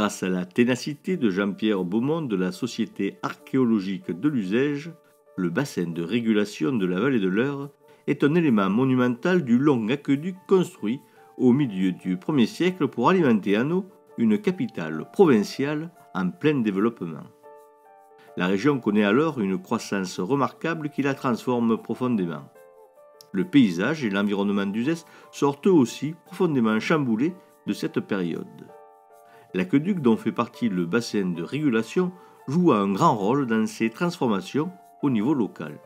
Grâce à la ténacité de Jean-Pierre Beaumont de la Société archéologique de l'Uzège, le bassin de régulation de la vallée de l'Eure est un élément monumental du long aqueduc construit au milieu du 1er siècle pour alimenter Hanau, une capitale provinciale en plein développement. La région connaît alors une croissance remarquable qui la transforme profondément. Le paysage et l'environnement d'Uzès sortent eux aussi profondément chamboulés de cette période. L'aqueduc dont fait partie le bassin de régulation joue un grand rôle dans ces transformations au niveau local.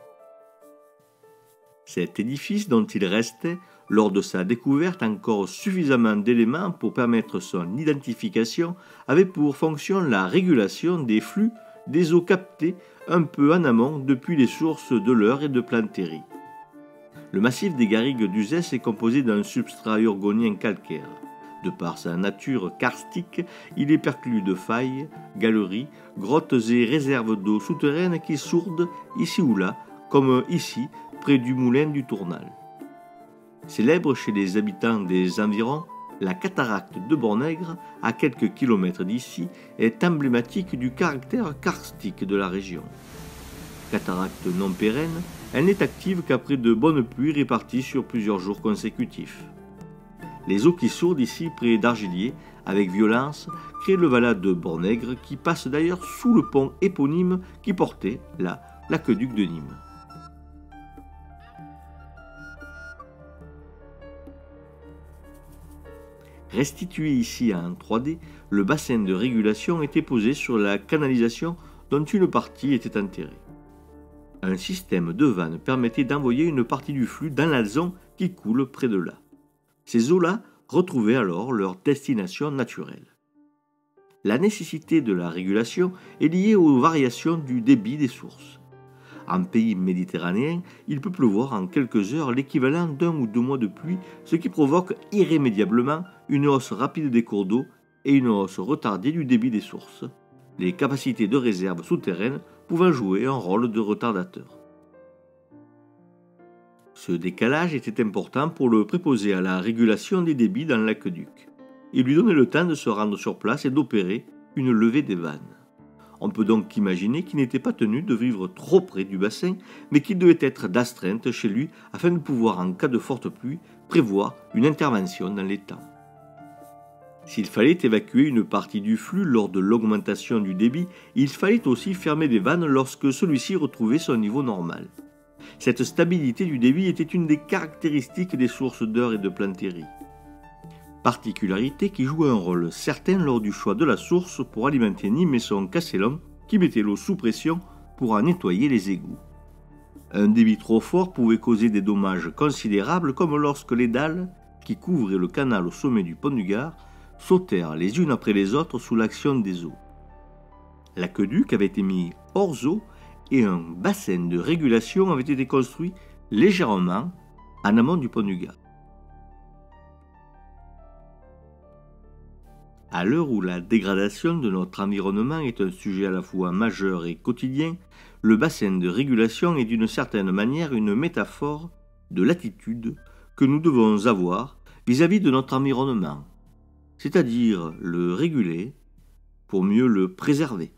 Cet édifice dont il restait, lors de sa découverte, encore suffisamment d'éléments pour permettre son identification, avait pour fonction la régulation des flux des eaux captées un peu en amont depuis les sources de l'Eure et de Plantéry. Le massif des garrigues d'Uzès est composé d'un substrat urgonien calcaire. De par sa nature karstique, il est perclus de failles, galeries, grottes et réserves d'eau souterraines qui sourdent ici ou là, comme ici, près du moulin du Tournal. Célèbre chez les habitants des environs, la cataracte de Bornègre, à quelques kilomètres d'ici, est emblématique du caractère karstique de la région. Cataracte non pérenne, elle n'est active qu'après de bonnes pluies réparties sur plusieurs jours consécutifs. Les eaux qui sourdent ici près d'Argilier, avec violence, créent le valat de Bornègre qui passe d'ailleurs sous le pont éponyme qui portait là l'aqueduc de Nîmes. Restitué ici en 3D, le bassin de régulation était posé sur la canalisation dont une partie était enterrée. Un système de vannes permettait d'envoyer une partie du flux dans la zone qui coule près de là. Ces eaux-là retrouvaient alors leur destination naturelle. La nécessité de la régulation est liée aux variations du débit des sources. En pays méditerranéen, il peut pleuvoir en quelques heures l'équivalent d'1 ou 2 mois de pluie, ce qui provoque irrémédiablement une hausse rapide des cours d'eau et une hausse retardée du débit des sources, les capacités de réserve souterraines pouvant jouer un rôle de retardateur. Ce décalage était important pour le préposer à la régulation des débits dans l'aqueduc. Il lui donnait le temps de se rendre sur place et d'opérer une levée des vannes. On peut donc imaginer qu'il n'était pas tenu de vivre trop près du bassin, mais qu'il devait être d'astreinte chez lui afin de pouvoir, en cas de forte pluie, prévoir une intervention dans les temps. S'il fallait évacuer une partie du flux lors de l'augmentation du débit, il fallait aussi fermer des vannes lorsque celui-ci retrouvait son niveau normal. Cette stabilité du débit était une des caractéristiques des sources d'Eure et de Plantéry. Particularité qui jouait un rôle certain lors du choix de la source pour alimenter Nîmes et son Castellum qui mettait l'eau sous pression pour en nettoyer les égouts. Un débit trop fort pouvait causer des dommages considérables comme lorsque les dalles qui couvraient le canal au sommet du pont du Gard sautèrent les unes après les autres sous l'action des eaux. L'aqueduc avait été mis hors eau et un bassin de régulation avait été construit légèrement en amont du pont du Gard. À l'heure où la dégradation de notre environnement est un sujet à la fois majeur et quotidien, le bassin de régulation est d'une certaine manière une métaphore de l'attitude que nous devons avoir vis-à-vis de notre environnement, c'est-à-dire le réguler pour mieux le préserver.